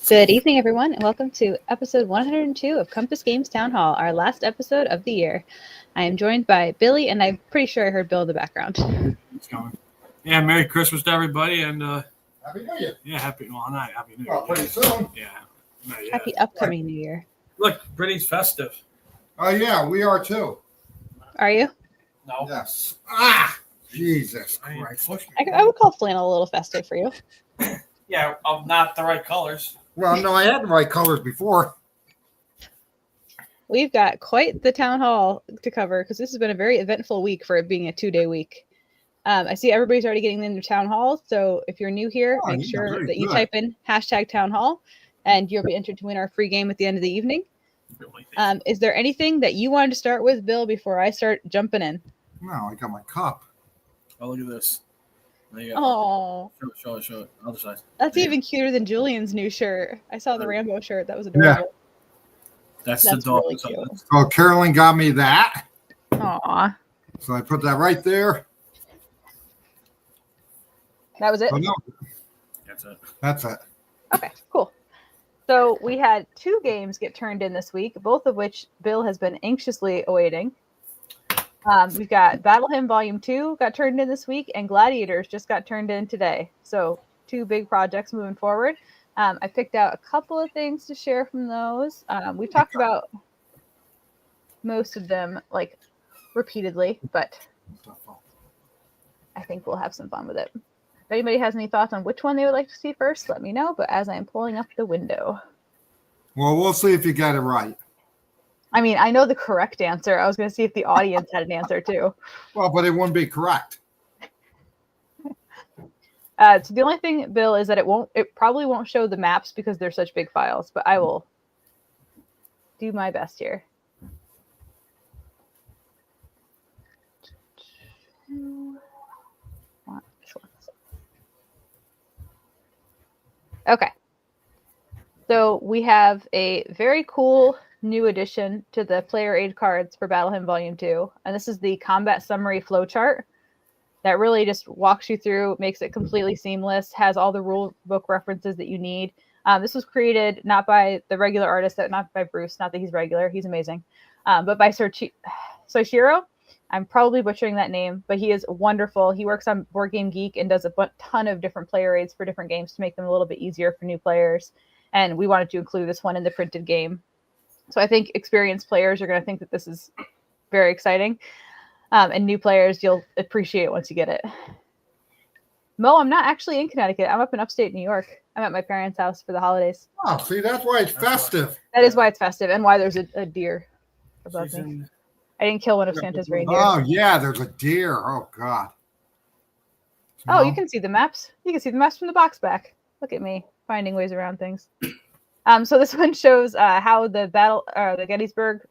Good evening, everyone, and welcome to episode 102 of Compass Games Town Hall, our last episode of the year. I am joined by Billy, and I'm pretty sure I heard Bill in the background. It's going. Yeah, Merry Christmas to everybody, and Happy New Year. yeah, not Happy New Year. Well, pretty soon. Yeah, not yet. Happy upcoming New Year. Look, Brittany's festive. Oh, yeah, we are too. Are you? No, Yes. Ah, Jesus I ain't Christ. pushing. I would call flannel a little festive for you. Yeah, of not the right colors. Well, no, I had the right colors before. We've got quite the town hall to cover because this has been a very eventful week for it being a 2-day week. I see everybody's already getting into town hall, so if you're new here, make sure that you type in hashtag town hall, and you'll be entered to win our free game at the end of the evening. Is there anything that you wanted to start with, Bill, before I start jumping in? No, I got my cup. Oh, look at this. There you go. Oh, Show it. Other side. that's even cuter than Julian's new shirt. I saw the Rambo shirt. That was adorable. That's the dog. really cute. So Carolyn got me that. Aw. So I put that right there. That was it? Oh, no, That's it. that's it. Okay, cool. So we had 2 games get turned in this week, both of which Bill has been anxiously awaiting. We've got Battle Hymn Volume 2 got turned in this week, and Gladiators just got turned in today. So 2 big projects moving forward. I picked out a couple of things to share from those. We've talked about most of them like repeatedly, but I think we'll have some fun with it. If anybody has any thoughts on which one they would like to see first, let me know. But as I am pulling up the window. Well, we'll see if you got it right. I mean, I know the correct answer. I was going to see if the audience had an answer too. Well, but it wouldn't be correct. So the only thing, Bill, is that it probably won't show the maps because they're such big files, but I will do my best here. Okay. So we have a very cool new addition to the player aid cards for Battle Hymn Volume 2. And this is the combat summary flowchart that really just walks you through, makes it completely seamless, has all the rule book references that you need. This was created not by the regular artist, not by Bruce, not that he's regular, he's amazing, but by Soichiro. I'm probably butchering that name, but he is wonderful. He works on Board Game Geek and does a ton of different player aids for different games to make them a little bit easier for new players. And we wanted to include this one in the printed game. So I think experienced players are going to think that this is very exciting. And new players, you'll appreciate it once you get it. Mo, I'm not actually in Connecticut. I'm up in upstate New York. I'm at my parents' house for the holidays. Oh, see, that's why it's festive. That is why it's festive and why there's a deer above me. I didn't kill one of Santa's reindeer. Oh, yeah, there's a deer. Oh, God. Oh, you can see the maps. You can see the maps from the box back. Look at me finding ways around things. So this one shows how the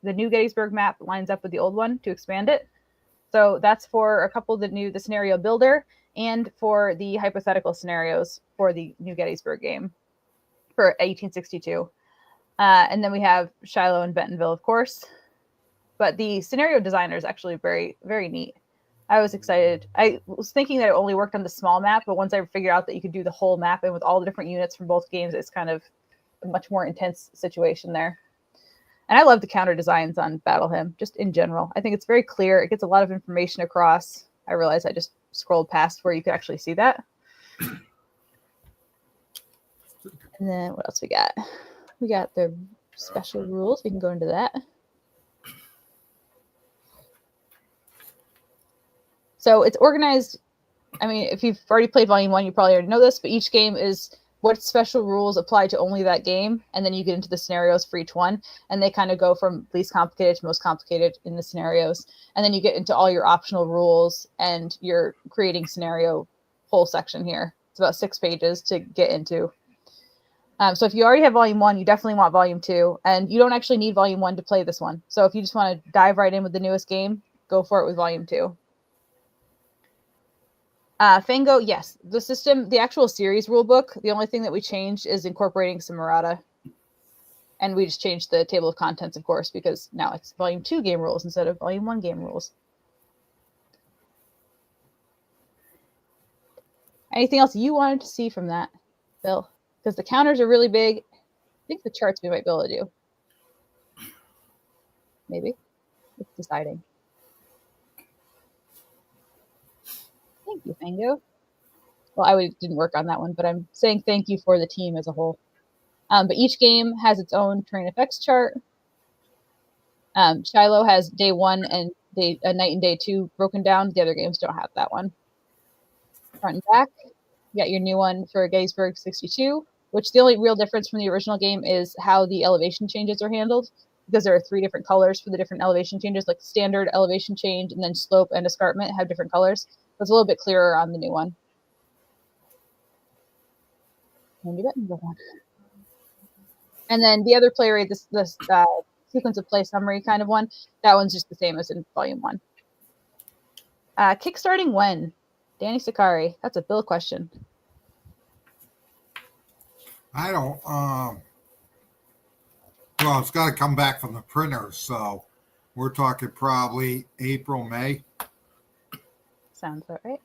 new Gettysburg map lines up with the old one to expand it. So that's for a couple of the scenario builder and for the hypothetical scenarios for the new Gettysburg game for 1862. And then we have Shiloh and Bentonville, of course. But the scenario designer is actually very, very neat. I was excited. I was thinking that it only worked on the small map, but once I figured out that you could do the whole map and with all the different units from both games, it's kind of a much more intense situation there. And I love the counter designs on Battle Hymn, just in general. I think it's very clear. It gets a lot of information across. I realized I just scrolled past where you could actually see that. And then what else we got? We got the special rules. We can go into that. So it's organized. I mean, if you've already played Volume 1, you probably already know this, but each game is what special rules apply to only that game. And then you get into the scenarios for each one. And they kind of go from least complicated to most complicated in the scenarios. And then you get into all your optional rules and your creating scenario whole section here. It's about 6 pages to get into. So if you already have Volume 1, you definitely want Volume 2. And you don't actually need Volume 1 to play this one. So if you just want to dive right in with the newest game, go for it with Volume 2. Fango, yes. The actual series rulebook, the only thing that we changed is incorporating some errata. And we just changed the table of contents, of course, because now it's Volume 2 game rules instead of Volume 1 game rules. Anything else you wanted to see from that, Bill? Because the counters are really big. think the charts we might be able to do. Maybe. It's deciding. Thank you, Fango. Well, didn't work on that one, but I'm saying thank you for the team as a whole. But each game has its own terrain effects chart. Shiloh has day 1 and night and day 2 broken down. The other games don't have that one. Front and back, you got your new one for Gettysburg 62, which the only real difference from the original game is how the elevation changes are handled, because there are 3 different colors for the different elevation changes, like standard elevation change and then slope and escarpment have different colors. So it's a little bit clearer on the new one. And then the other player aid, this sequence of play summary kind of one, that one's just the same as in Volume 1. Kickstarting when? Danny Sakari. That's a Bill question. I don't. Well, it's got to come back from the printers, so we're talking probably April, May. Sounds about right.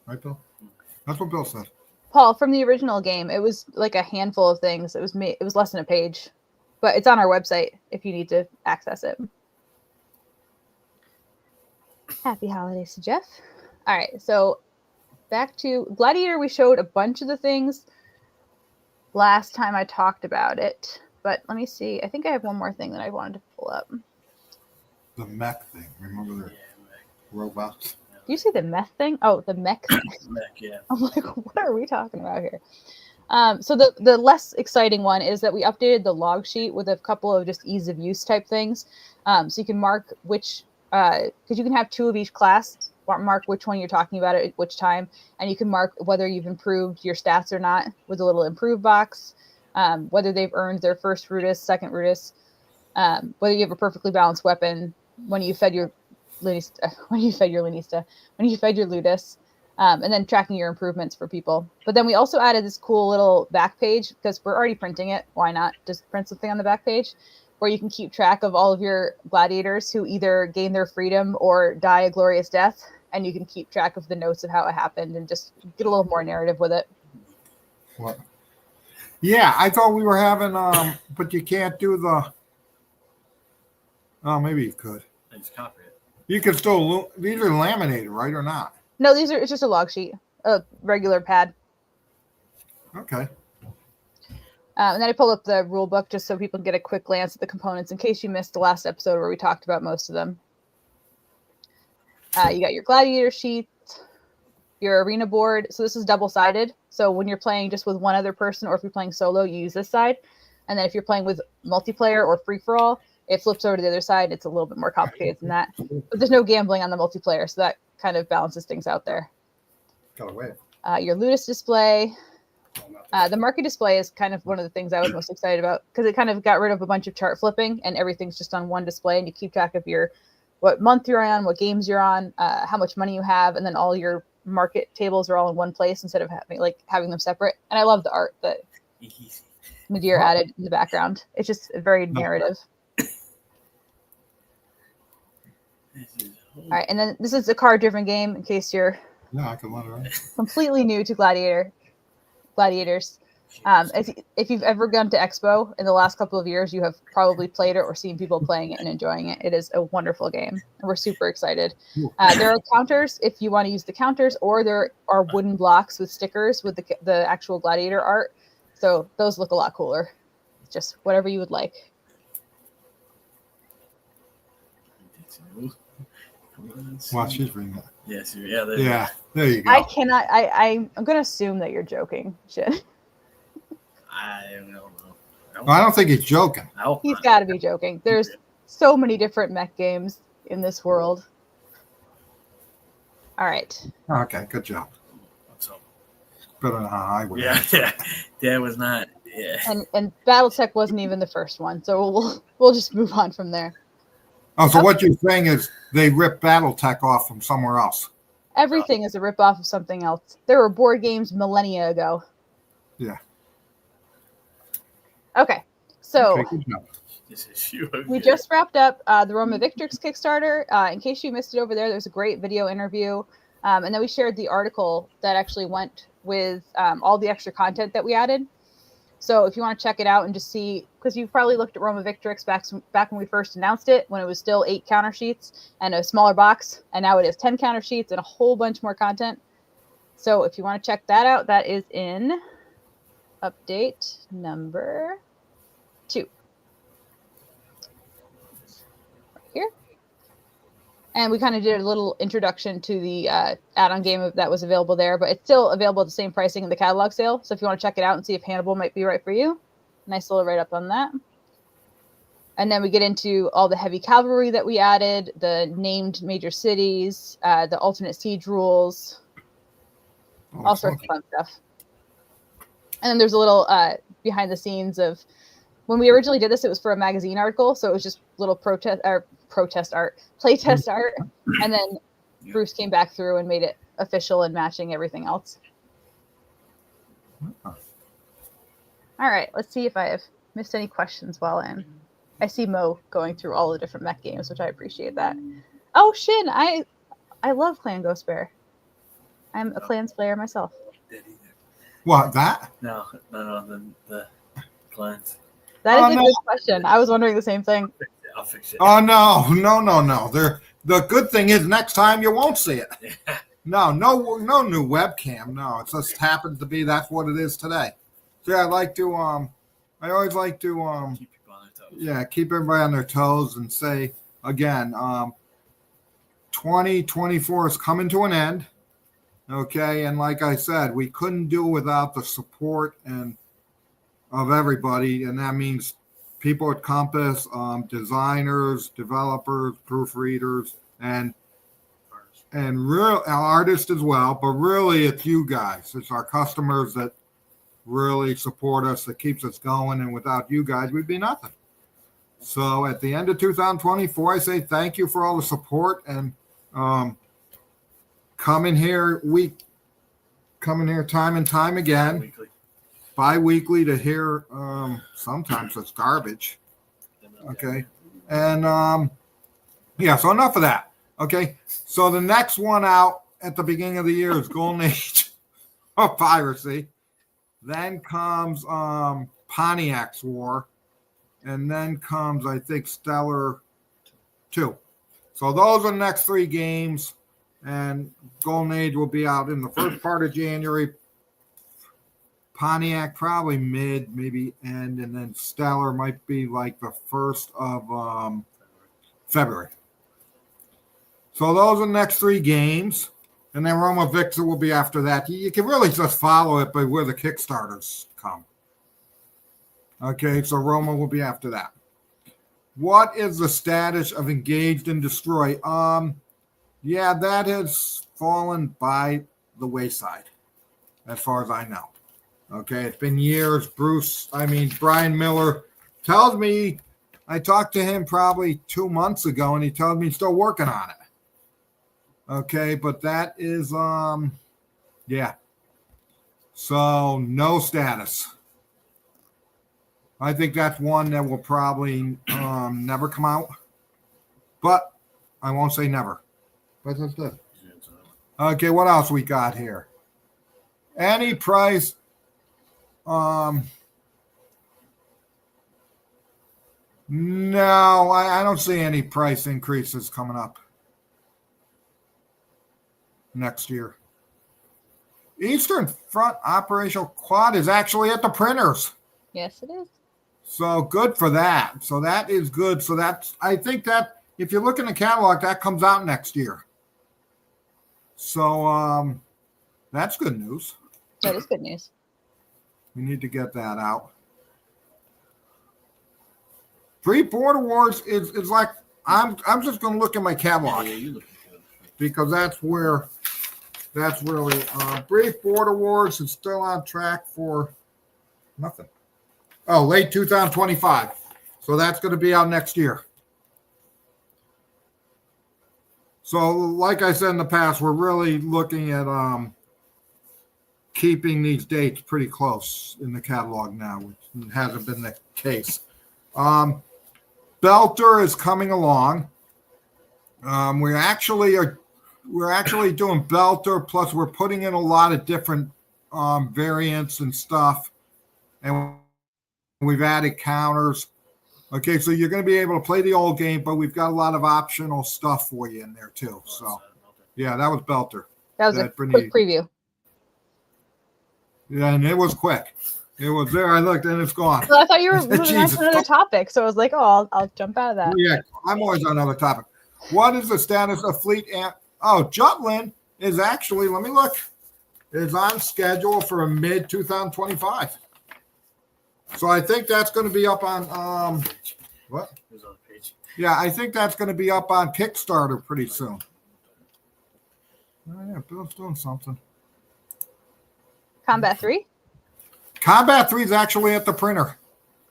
Right, Bill? That's what Bill said. Paul, from the original game, it was like a handful of things. It was less than a page, but it's on our website if you need to access it. Happy holidays to Jeff. All right, so back to Gladiator. We showed a bunch of the things last time I talked about it, but let me see. I think I have one more thing that I wanted to pull up. The mech thing. Remember the robots? Do you see the mech thing? Oh, the mech thing. Mech, yeah. I'm like, what are we talking about here? So the less exciting one is that we updated the log sheet with a couple of just ease of use type things. So you can mark which, because you can have 2 of each class, mark which one you're talking about at which time, and you can mark whether you've improved your stats or not with a little improve box, whether they've earned their first Rudis, second Rudis, whether you have a perfectly balanced weapon, when you fed your Ludus, and then tracking your improvements for people. But then we also added this cool little back page, because we're already printing it. Why not just print something on the back page where you can keep track of all of your gladiators who either gain their freedom or die a glorious death, and you can keep track of the notes of how it happened and just get a little more narrative with it. What? Yeah, I thought we were having, but you can't do the. Oh, maybe you could. I just copy it. You can still, these are laminated, right, or not? No, it's just a log sheet, a regular pad. Okay. And then I pulled up the rule book just so people can get a quick glance at the components in case you missed the last episode where we talked about most of them. You got your gladiator sheet, your arena board. So this is double-sided. So when you're playing just with one other person, or if you're playing solo, you use this side. And then if you're playing with multiplayer or free-for-all, it flips over to the other side. It's a little bit more complicated than that. But there's no gambling on the multiplayer, so that kind of balances things out there. Got away. Your Ludus display. The market display is kind of one of the things I was most excited about, because it kind of got rid of a bunch of chart flipping and everything's just on one display, and you keep track of what month you're on, what games you're on, how much money you have, and then all your market tables are all in one place instead of having them separate. And I love the art that Nadir added in the background. It's just very narrative. All right, and then this is a card-driven game in case you're I can let it right. completely new to Gladiators. If you've ever gone to Expo in the last couple of years, you have probably played it or seen people playing it and enjoying it. It is a wonderful game, and we're super excited. There are counters if you want to use the counters, or there are wooden blocks with stickers with the actual Gladiator art. So those look a lot cooler. Just whatever you would like. Watch, she's reading that. Yes, yeah. There you go. I cannot. I'm going to assume that you're joking. Shit. I don't know. I don't think he's joking. He's got to be joking. There's so many different mech games in this world. All right. Okay, good job. Better than how I would. Yeah. That was not. Yeah. And BattleTech wasn't even the first one, so we'll just move on from there. Oh, so what you're saying is they ripped BattleTech off from somewhere else? Everything is a ripoff of something else. There were board games millennia ago. Yeah. Okay, so good job. We just wrapped up the Roma Victor's Kickstarter. In case you missed it over there, there's a great video interview. And then we shared the article that actually went with all the extra content that we added. So if you want to check it out and just see, because you've probably looked at Roma Victor back when we first announced it, when it was still 8 counter sheets and a smaller box, and now it is 10 counter sheets and a whole bunch more content. So if you want to check that out, that is in update number 2. Right here. And we kind of did a little introduction to the add-on game that was available there, but it's still available at the same pricing in the catalog sale. So if you want to check it out and see if Hannibal might be right for you, nice little write-up on that. And then we get into all the heavy cavalry that we added, the named major cities, the alternate siege rules, all sorts of fun stuff. And then there's a little behind the scenes of when we originally did this, it was for a magazine article, so it was just little playtest art, and then Bruce came back through and made it official and matching everything else. All right, let's see if I have missed any questions while I see Mo going through all the different mech games, which I appreciate that. Oh, Shin, I love Clan Ghost Bear. I'm a Clans player myself. What, that? No, the clans. That is a good question. I was wondering the same thing. I'll fix it. Oh, no. The good thing is next time you won't see it. No new webcam. No, it just happens to be that's what it is today. So yeah, I always like to Keep people on their toes. Yeah, keep everybody on their toes and say again, 2024 is coming to an end. Okay, and like I said, we couldn't do without the support of everybody, and that means people at Compass, designers, developers, proofreaders, and real artists as well. But really, it's you guys. It's our customers that really support us, that keeps us going. And without you guys, we'd be nothing. So at the end of 2024, I say thank you for all the support and come in here time and time again. Bi-weekly to hear sometimes it's garbage. Okay. And so enough of that. Okay. So the next one out at the beginning of the year is Golden Age of Piracy. Then comes Pontiac's War. And then comes, I think, Stellar 2. So those are the next 3 games. And Golden Age will be out in the first part of January. Pontiac probably mid, maybe end, and then Stellar might be like the 1st of February. So those are the next 3 games, and then Roma Victor will be after that. You can really just follow it by where the Kickstarters come. Okay, so Roma will be after that. What is the status of Engaged and Destroy? Yeah, that has fallen by the wayside, as far as I know. Okay, it's been years. Brian Miller tells me, I talked to him probably 2 months ago, and he tells me he's still working on it. Okay, but that is, yeah. So no status. I think that's one that will probably never come out, but I won't say never. But that's good. Okay, what else we got here? Any price. No, I don't see any price increases coming up next year. Eastern Front Operational Quad is actually at the printers. Yes, it is. So good for that. So that is good. So I think that if you look in the catalog, that comes out next year. So that's good news. That is good news. We need to get that out. Brief Border Wars is like I'm just going to look at my catalog because that's really Brief Border Wars is still on track for nothing. Oh, late 2025. So that's going to be out next year. So like I said in the past, we're really looking at keeping these dates pretty close in the catalog now, which hasn't been the case. Belter is coming along. We're actually doing Belter, plus we're putting in a lot of different variants and stuff, and We've added counters. Okay, so you're going to be able to play the old game, but we've got a lot of optional stuff for you in there too. So, yeah, that was Belter. That was a quick preview. Yeah, and it was quick. It was there. I looked, and it's gone. Well, I thought you were moving on to another topic, so I was like, "Oh, I'll jump out of that." Yeah, I'm always on another topic. What is the status of Fleet Amp? Oh, Jutland is actually. Let me look. Is on schedule for a mid 2025. So I think that's going to be up on what? Yeah, I think that's going to be up on Kickstarter pretty soon. Oh yeah, Bill's doing something. Combat 3? Combat 3 is actually at the printer.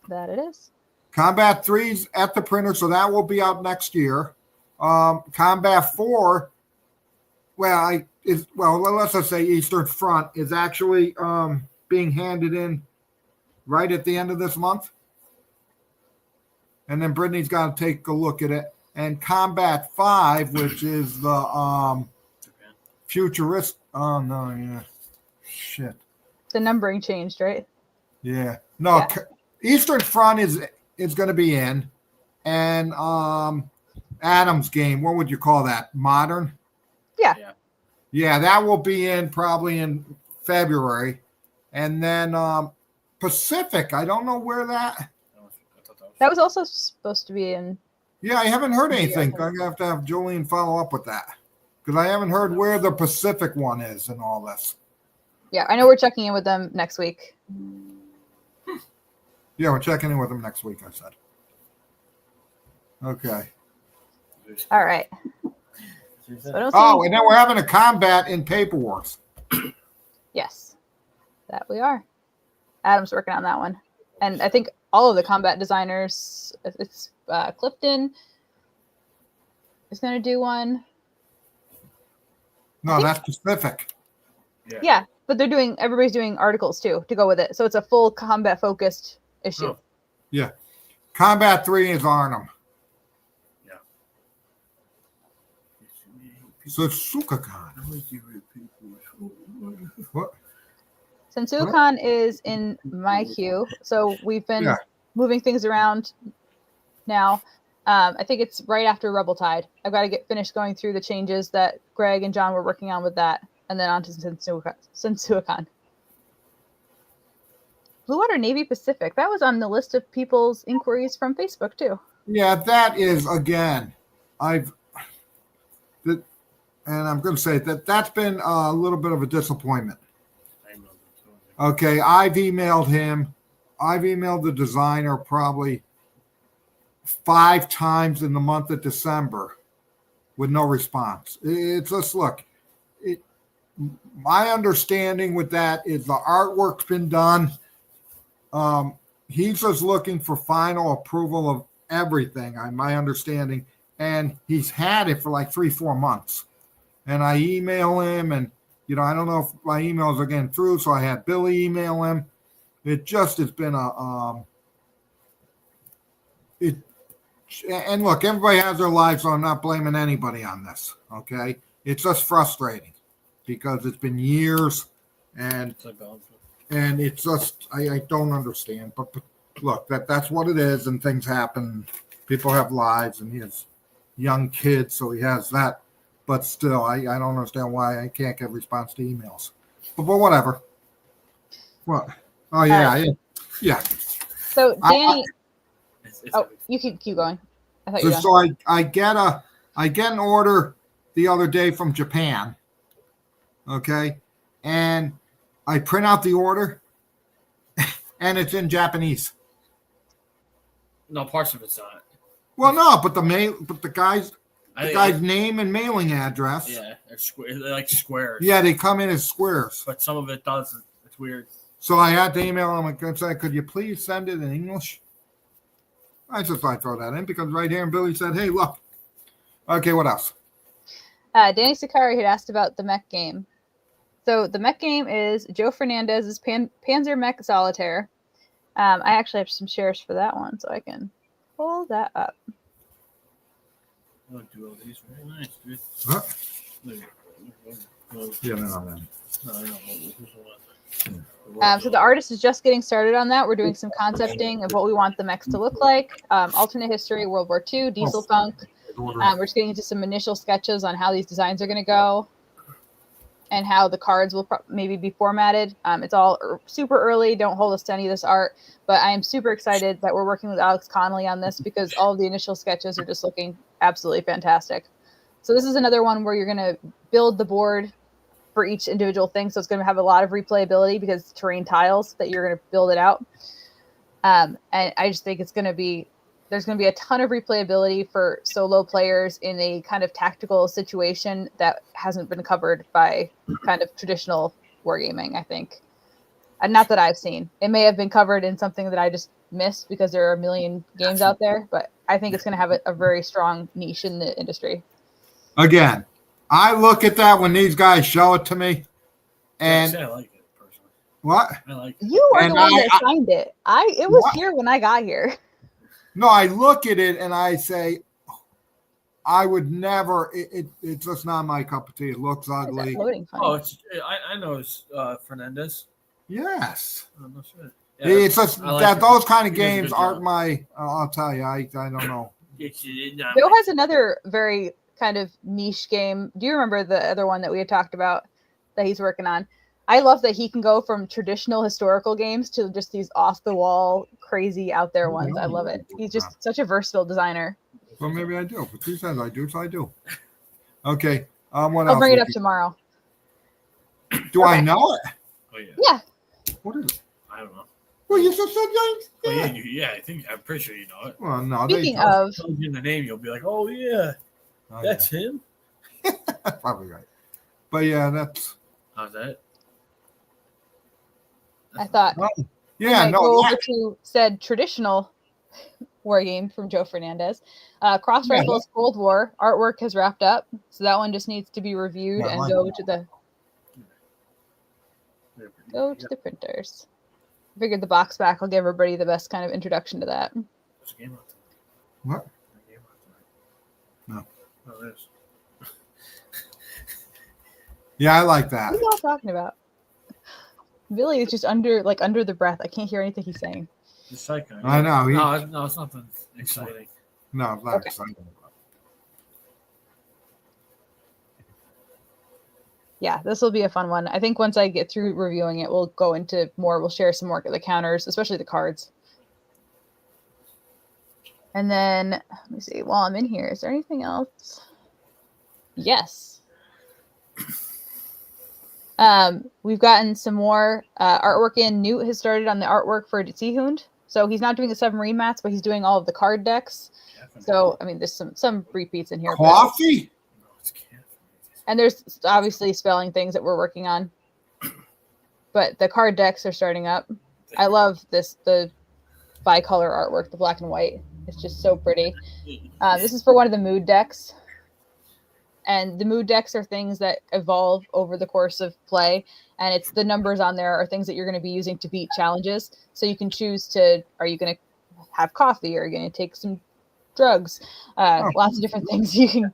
That it is. Combat 3 is at the printer, so that will be out next year. Combat 4, let's just say Eastern Front is actually being handed in right at the end of this month. And then Brittany's got to take a look at it. And Combat 5, which is the futurist. Oh, no, yeah. Shit. The numbering changed, right? Yeah. No, yeah. Eastern Front is going to be in. And Adam's game, what would you call that? Modern? Yeah. Yeah, that will be in probably in February. And then Pacific, I don't know where that. That was also supposed to be in. Yeah, I haven't heard anything. I'm going to have Julian follow up with that. Because I haven't heard where the Pacific one is and all this. Yeah, I know we're checking in with them next week. Yeah, we're checking in with them next week, I said. Okay. All right. So and then we're having a combat in Paperwork. Yes, that we are. Adam's working on that one. And I think all of the combat designers, it's Clifton is going to do one. No, that's Pacific. Yeah, but everybody's doing articles too to go with it. So it's a full combat focused issue. Oh. Yeah. Combat 3 is Arnhem. Yeah. So it's Sukakan. What? Sensukan is in my queue. So we've been moving things around now. I think it's right after Rebel Tide. I've got to get finished going through the changes that Greg and John were working on with that. And then on to Sensukan. Blue Water Navy Pacific. That was on the list of people's inquiries from Facebook, too. Yeah, that is, again, and I'm going to say that's been a little bit of a disappointment. Okay, I've emailed him. I've emailed the designer probably 5 times in the month of December with no response. It's just, look, my understanding with that is the artwork's been done. He's just looking for final approval of everything, my understanding, and he's had it for like 3-4 months. And I email him, and I don't know if my emails are getting through, so I had Billy email him. It just has been and look, everybody has their lives, so I'm not blaming anybody on this, okay? It's just frustrating because it's been years, and it's just, I don't understand. But look, that's what it is, and things happen. People have lives, and he has young kids, so he has that. But still, I don't understand why I can't get response to emails. But whatever. What? Oh, yeah. Yeah. So, Danny... you can keep going. I thought you were done. So I get an order the other day from Japan. Okay? And I print out the order, and it's in Japanese. No, parts of it's not. Well, no, but the guy's name and mailing address. Yeah, they're like squares. Yeah, they come in as squares. But some of it doesn't. It's weird. So I had to email him and say, could you please send it in English? I just thought I'd throw that in because right here, and Billy said, hey, look. Okay, what else? Danny Sakari had asked about the mech game. So the mech game is Joe Fernandez's Panzer Mech Solitaire. I actually have some shares for that one, so I can pull that up. I'll do all these very nice, dude. Huh? No. Yeah, no. So the artist is just getting started on that. We're doing some concepting of what we want the mechs to look like. Alternate history, World War II, diesel punk. We're just getting into some initial sketches on how these designs are going to go and how the cards will maybe be formatted. It's all super early. Don't hold us to any of this art. But I am super excited that we're working with Alex Connolly on this because all of the initial sketches are just looking absolutely fantastic. So this is another one where you're going to build the board for each individual thing. So it's going to have a lot of replayability because it's terrain tiles that you're going to build it out. And I just think there's going to be a ton of replayability for solo players in a kind of tactical situation that hasn't been covered by kind of traditional wargaming, I think. And not that I've seen. It may have been covered in something that I just missed because there are a million games out there, but I think it's going to have a very strong niche in the industry. Again, I look at that when these guys show it to me, and I like it personally. what? I like it. You are And the one that signed it. It was here when I got here. No, I look at it and I say, I would never. It's just not my cup of tea. It looks ugly. Oh, I know it's Fernandez. Yes. Oh, no shit. It's just I like that it. those kind of He does a games good aren't job. my. I'll tell you, I don't know. Bill has another very kind of niche game. Do you remember the other one that we had talked about that he's working on? I love that he can go from traditional historical games to just these off the wall, crazy out there ones. I love it. He's just such a versatile designer. Well, maybe I do. But he says I do, so I do. Okay. What I'll else? bring it up tomorrow. Do I know it? Oh yeah. Yeah. What is it? I don't know. Well, you just said Oh yeah. I'm pretty sure you know it. Well, no. Speaking of, If I told you the name, you'll be like, oh yeah, that's him. probably right. But yeah, that's. How's that? I thought Yeah, might go over to said traditional war game from Joe Fernandez. Cross Rifles Cold War artwork has wrapped up, so that one just needs to be reviewed and go to the printers. I figured the box back will give everybody the best kind of introduction to that. What's the game out What? tonight? No. Oh, it is. Yeah, I like that. What are you all talking about? Billy is just under the breath. I can't hear anything he's saying. It's psycho. I know. No, it's nothing exciting. No, it's not exciting. Yeah, this will be a fun one. I think once I get through reviewing it, we'll go into more. We'll share some more of the counters, especially the cards. And then, let me see, while I'm in here, is there anything else? Yes. We've gotten some more artwork in. Newt has started on the artwork for Seahund. So he's not doing the submarine mats, but he's doing all of the card decks. So, I mean, there's some repeats in here. Coffee? And there's obviously spelling things that we're working on. But the card decks are starting up. I love the bicolor artwork, the black and white. It's just so pretty. This is for one of the mood decks. And the mood decks are things that evolve over the course of play. And it's the numbers on there are things that you're going to be using to beat challenges. So you can choose to, are you going to have coffee? Or are you going to take some drugs? Lots of different things you can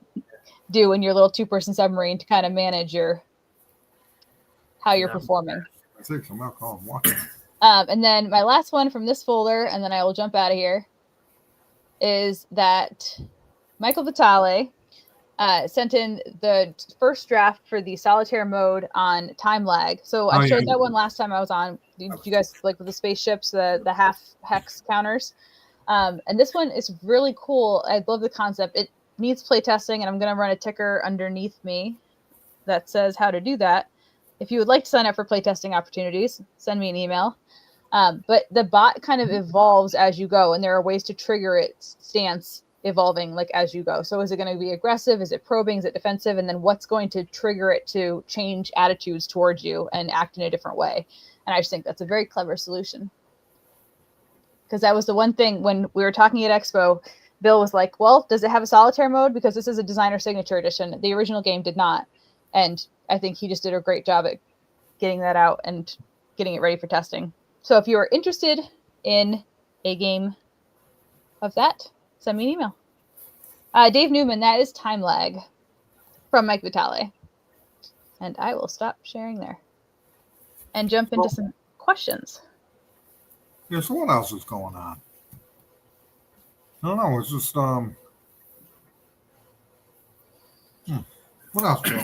do in your little 2-person submarine to kind of manage how you're performing. I think some alcohol and water. And then my last one from this folder, and then I will jump out of here, is that Michael Vitale sent in the first draft for the solitaire mode on time lag. So I showed that one last time I was on. Did you guys like with the spaceships, the half hex counters? And this one is really cool. I love the concept. It needs playtesting, and I'm going to run a ticker underneath me that says how to do that. If you would like to sign up for playtesting opportunities, send me an email. But the bot kind of evolves as you go, and there are ways to trigger its stance evolving like as you go. So is it going to be aggressive? Is it probing? Is it defensive? And then what's going to trigger it to change attitudes towards you and act in a different way? And I just think that's a very clever solution. Because that was the one thing when we were talking at Expo, Bill was like, well, does it have a solitaire mode? Because this is a designer signature edition. The original game did not. And I think he just did a great job at getting that out and getting it ready for testing. So if you are interested in a game of that, send me an email. Dave Newman, that is Time Lag from Mike Vitale. And I will stop sharing there. and jump into some questions. Yeah, so what else is going on? I don't know. It's just what else, Bill?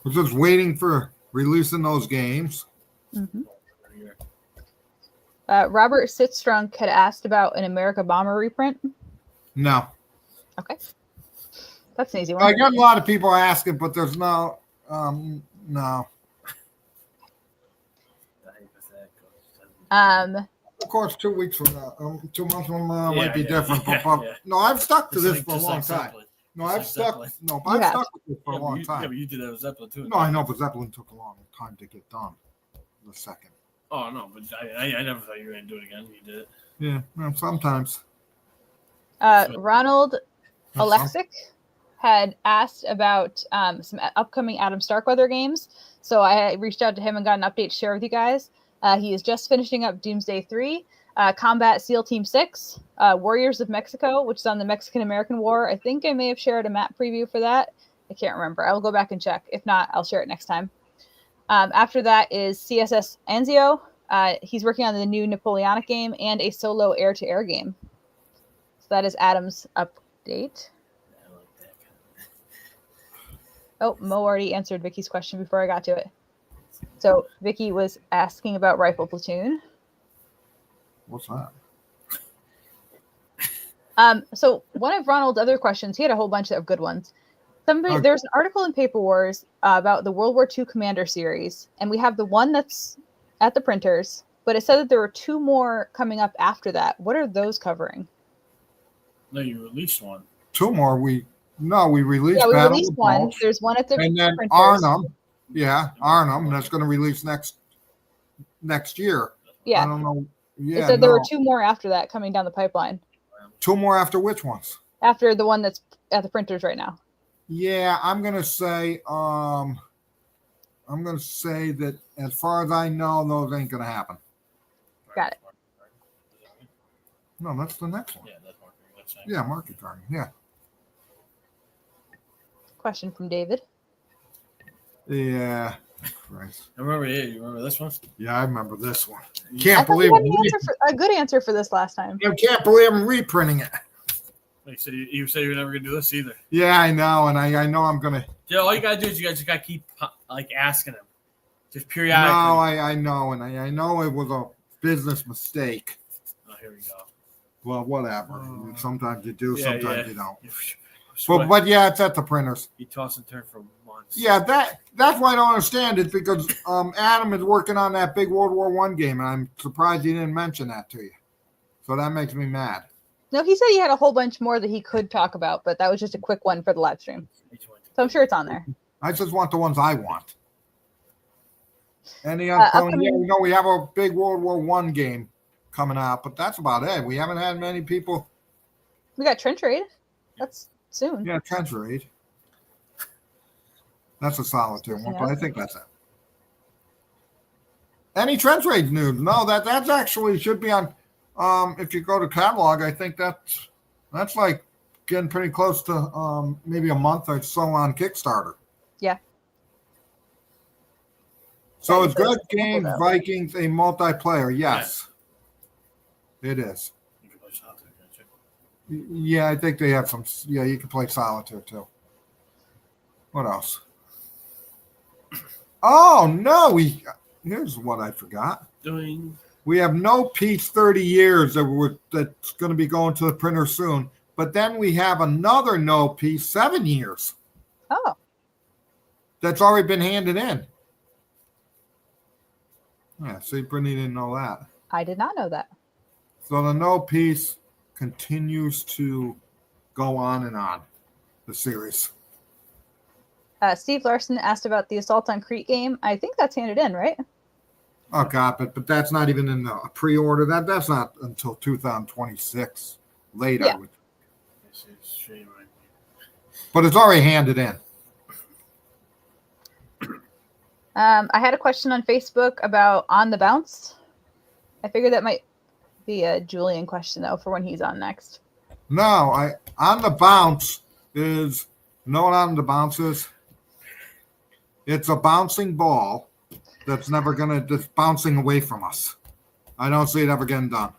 We're just waiting for releasing those games. Mm-hmm. Robert Sitstrunk had asked about an America Bomber reprint. No. Okay. That's an easy one. I got a lot of people asking, but there's no. No. Of course, 2 weeks from now, 2 months from now might be different. But no, I've stuck to this for a long time. No, I've stuck. No, but I've stuck with this for a long time. Yeah, but you did that with Zeppelin too. No, I know, but Zeppelin took a long time to get done. The second. Oh no, but I never thought you were gonna do it again. You did it. Yeah, well, sometimes. Ronald Alexic had asked about some upcoming Adam Starkweather games, so I reached out to him and got an update to share with you guys. He is just finishing up Doomsday 3, Combat SEAL Team 6, Warriors of Mexico, which is on the Mexican-American War. I think I may have shared a map preview for that. I can't remember. I will go back and check. If not, I'll share it next time. After that is CSS Anzio. He's working on the new Napoleonic game and a solo air-to-air game. So that is Adam's update. Oh, Mo already answered Vicky's question before I got to it. So Vicky was asking about Rifle Platoon. What's that? So one of Ronald's other questions, he had a whole bunch of good ones. There's an article in Paper Wars about the World War II Commander series, and we have the one that's at the printers, but it said that there were 2 more coming up after that. What are those covering? No, you released one. 2 more. We released. Yeah, we Battle released one. Balls. There's one at the and then printers. Arnhem. Yeah, Arnhem. That's going to release next year. Yeah. I don't know. Yeah, it said there were 2 more after that coming down the pipeline. 2 more after which ones? After the one that's at the printers right now. Yeah, I'm gonna say that as far as I know, those ain't gonna happen. Got it. No, that's the next one. Yeah, that's marketing. Yeah, market garden. Yeah. Question from David. Yeah. Christ. I remember. Yeah, you remember this one? Yeah, I remember this one. I Can't thought believe you had a good answer for this last time. I can't believe I'm reprinting it. You said you were never gonna do this either. Yeah, I know, and I know I'm gonna. Yeah, all you gotta do is you guys just gotta keep asking him, just periodically. No, I know, and I know it was a business mistake. Oh, here we go. Well, whatever. Sometimes you do, sometimes you don't. But But yeah, it's at the printers. you toss and turn for months. Yeah, that's why I don't understand it, because Adam is working on that big World War I game, and I'm surprised he didn't mention that to you. So that makes me mad. No, he said he had a whole bunch more that he could talk about, but that was just a quick one for the live stream. So I'm sure it's on there. I just want the ones I want. Any upcoming? Yeah, we have a big World War I game coming out, but that's about it. We haven't had many people. We got Trench Raid. That's soon. Yeah, Trench Raid. That's a solitaire one, but I think that's it. Any Trench Raid news? No, that's actually should be on. If you go to catalog, I think that's like getting pretty close to maybe a month or so on Kickstarter. Yeah. So it's Good Game Vikings a multiplayer? Yes, it is. You can play solitaire, can't you? Yeah, I think they have some. Yeah, you can play solitaire too. What else? Oh no, here's what I forgot. We have No Peace 30 years that's going to be going to the printer soon. But then we have another No Peace 7 years. Oh. That's already been handed in. Yeah, see, Brittany didn't know that. I did not know that. So the No Peace continues to go on and on, the series. Steve Larson asked about the Assault on Crete game. I think that's handed in, right? Oh God, but that's not even in the pre-order. That's not until 2026 later. Yeah. But it's already handed in. I had a question on Facebook about On the Bounce. I figured that might be a Julian question though for when he's on next. No, On the Bounce is, you know what On the Bounce is? It's a bouncing ball that's never gonna just bouncing away from us. I don't see it ever getting done.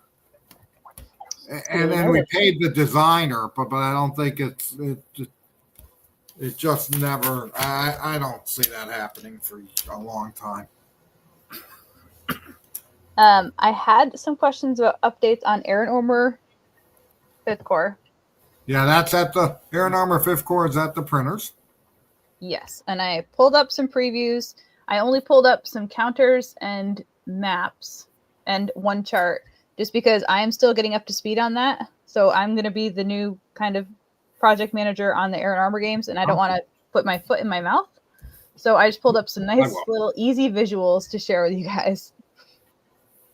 And then we paid the designer, but I don't think it just never. I don't see that happening for a long time. I had some questions about updates on Aaron Ormer 5th Corps. Yeah, that's at the Aaron Armor 5th Corps is at the printers. Yes, and I pulled up some previews. I only pulled up some counters and maps and one chart just because I am still getting up to speed on that. So I'm going to be the new kind of project manager on the Aaron Armor games, and I don't want to put my foot in my mouth. So I just pulled up some nice little easy visuals to share with you guys.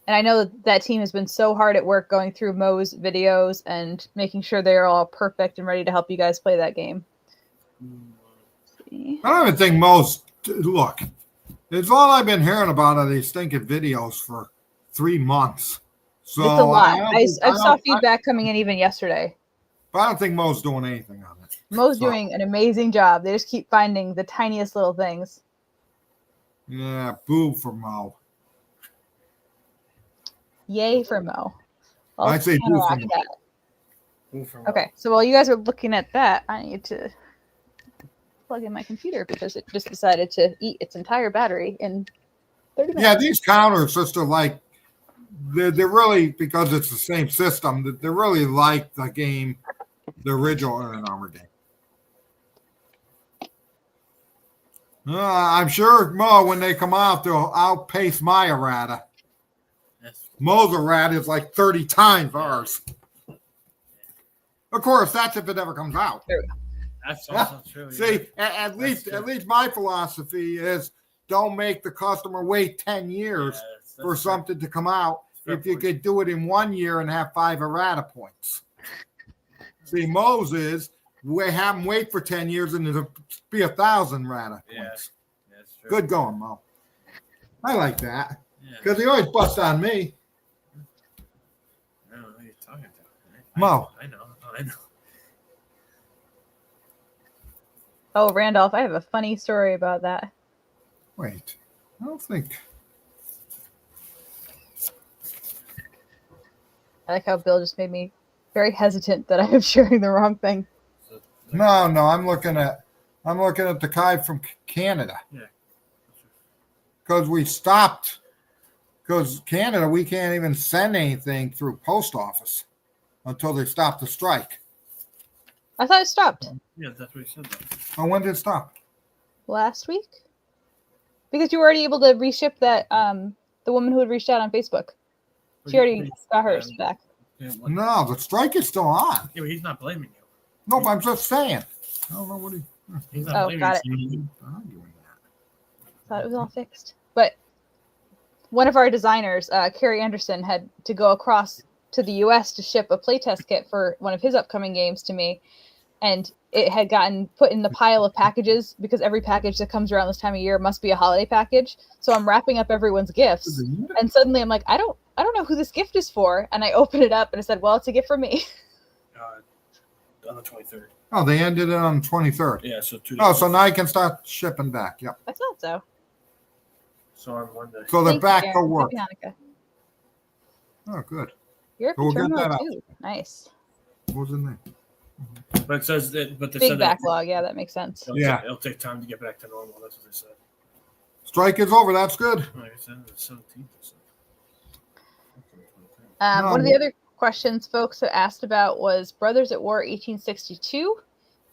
And I know that team has been so hard at work going through Mo's videos and making sure they're all perfect and ready to help you guys play that game. I don't even think most look. It's all I've been hearing about are these stinking videos for 3 months. So it's a lot. I saw feedback coming in even yesterday. But I don't think Mo's doing anything on it. Mo's doing an amazing job. They just keep finding the tiniest little things. Yeah, boo for Mo. Yay for Mo. I'd say boo for Mo. Okay, so while you guys are looking at that, I need to plug in my computer because it just decided to eat its entire battery in 30 minutes. Yeah, these counters just are like, they're really, because it's the same system, they're really like the game, the original Aaron Armor game. I'm sure Mo, when they come out, they'll outpace my errata. Mo's errata is like 30 times ours. Of course, that's if it ever comes out. There we go. That's also true. See, at least my philosophy is don't make the customer wait 10 years for something to come out. If you could do it in 1 year and have 5 errata points. See, Mo's is we have them wait for 10 years and it'll be 1,000 errata points. That's true. Good going, Mo. I like that because he always busts on me. I don't know who you're talking to. Mo. I know. Oh, Randolph, I have a funny story about that. Wait, I don't think. I like how Bill just made me very hesitant that I am sharing the wrong thing. No, I'm looking at the guy from Canada. Yeah. Because we stopped. Because Canada, we can't even send anything through post office until they stop the strike. I thought it stopped Yeah, that's what he said. Oh, when did it stop? last week. Because you were already able to reship that, the woman who had reached out on Facebook. She already got hers back. Yeah, No, the strike is still on. but he's not blaming you. Nope, I'm just saying. I don't know what he. He's not Oh, blaming got you. Thought it was all fixed. But one of our designers, Carrie Anderson, had to go across to the US to ship a playtest kit for one of his upcoming games to me. And it had gotten put in the pile of packages because every package that comes around this time of year must be a holiday package. So I'm wrapping up everyone's gifts. And suddenly I'm like, I don't know who this gift is for. And I opened it up and it said, well, it's a gift for me. On the 23rd. Oh, they ended it on the 23rd. Yeah, so 2 days. Oh, so now you can start shipping back. Yep. I thought so. So on Monday. So they're Thank back you, to Aaron. work. Happy Hanukkah. Oh, good. You're a So we'll get terminal that out. too. Nice. What was in there? But it says that, but they Big said that backlog. Yeah, that makes sense. it'll take time to get back to normal. That's what they said. Strike is over. That's good. Like I said, it's 17th. No, One of the other questions folks had asked about was Brothers at War 1862.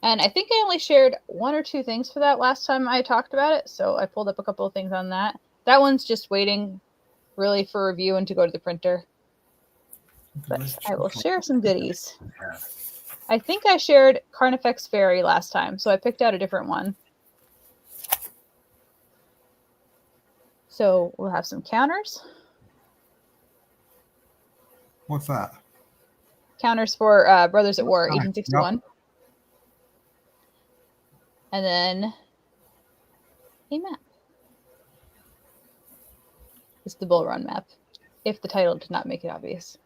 And I think I only shared 1 or 2 things for that last time I talked about it. So I pulled up a couple of things on that. That one's just waiting really for review and to go to the printer. But I will share some goodies. I think I shared Carnifex Ferry last time, so I picked out a different one. So we'll have some counters. What's that? Counters for Brothers at War 1861. Yep. And then a map. It's the Bull Run map, if the title did not make it obvious.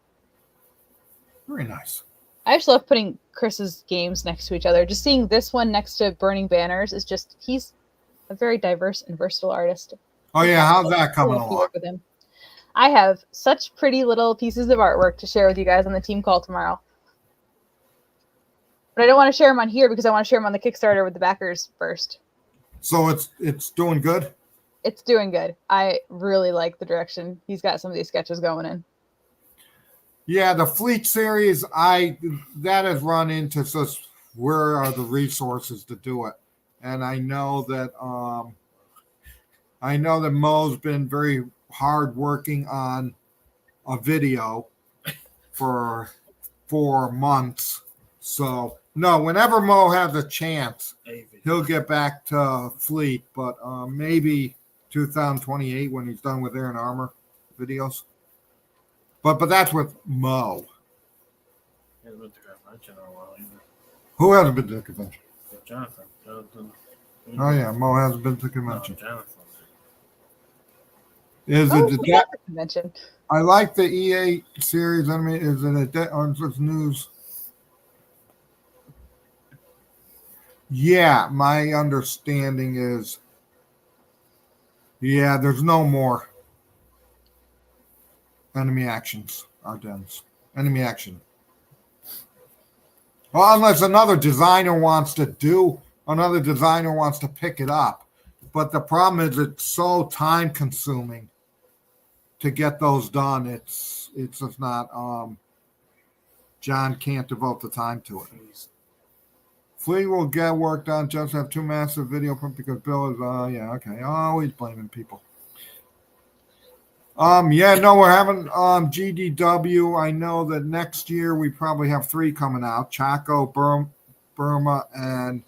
Very nice. I just love putting Chris's games next to each other. Just seeing this one next to Burning Banners is just, he's a very diverse and versatile artist. Oh yeah, how's that coming We'll have to along? work with him. I have such pretty little pieces of artwork to share with you guys on the team call tomorrow. But I don't want to share them on here because I want to share them on the Kickstarter with the backers first. So it's doing good. It's doing good. I really like the direction he's got some of these sketches going in. Yeah, the Fleet series, that has run into just where are the resources to do it, and I know that Mo's been very hard working on a video for 4 months. So no, whenever Mo has a chance, he'll get back to Fleet, but maybe 2028 when he's done with Air and Armor videos. But that's with Mo. He hasn't been to convention in a while either. Who hasn't been to the convention? Jonathan. Oh yeah, Mo hasn't been to the convention. Jonathan. Is Oh, it we got the convention. I like the EA series. I mean, is it on this news? Yeah, my understanding is, yeah, there's no more enemy actions, Ardennes. Enemy action. Well, unless another designer wants to pick it up. But the problem is it's so time consuming to get those done. It's just not John can't devote the time to it. Fleet will get work done. Just have 2 massive video because Bill is yeah, okay. Always blaming people. Yeah, no, we're having GDW. I know that next year we probably have 3 coming out. Chaco, Burma, and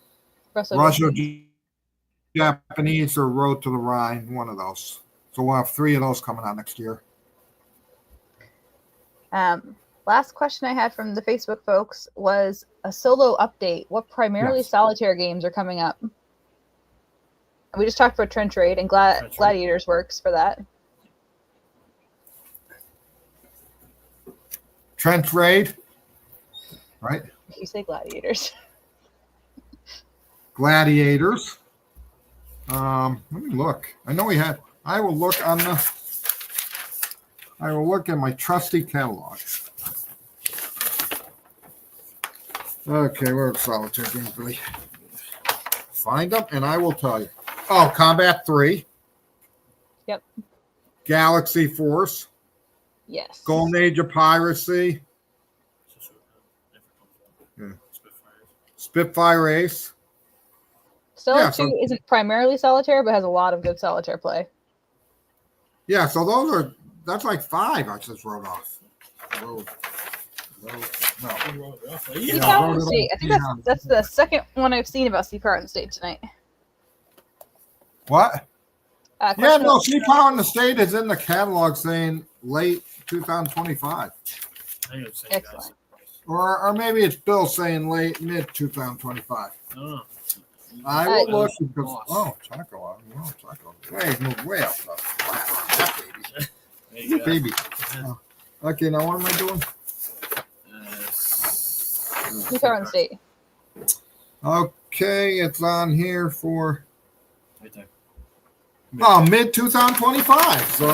Russia, Japanese, or Road to the Rhine, one of those. So we'll have 3 of those coming out next year. Last question I had from the Facebook folks was a solo update. What primarily solitaire games are coming up? We just talked about Trench Raid, and Gladiators works for that. Trench Raid, right? You say Gladiators. Gladiators. Let me look. I know we had. I will look at my trusty catalog. Okay, where's solitaire games, really? Find them, and I will tell you. Oh, Combat 3. Yep. Galaxy Force. Yes. Golden Age of Piracy. Yeah. Spitfire Ace. Stellar 2 isn't primarily solitaire, but has a lot of good solitaire play. Yeah, so that's like 5 I just wrote off. Sea Power and State. I think that's the second one I've seen about Sea Power and State tonight. What? Yeah, no, Sea Power in the State is in the catalog saying late 2025. Excellent. Or maybe it's Bill saying mid 2025. Oh. I will look because Chaco. Chaco. Moved way up. Baby. Oh. Okay, now what am I doing? Sea Power and State. Okay, it's on here for Right there. Mid 2025. So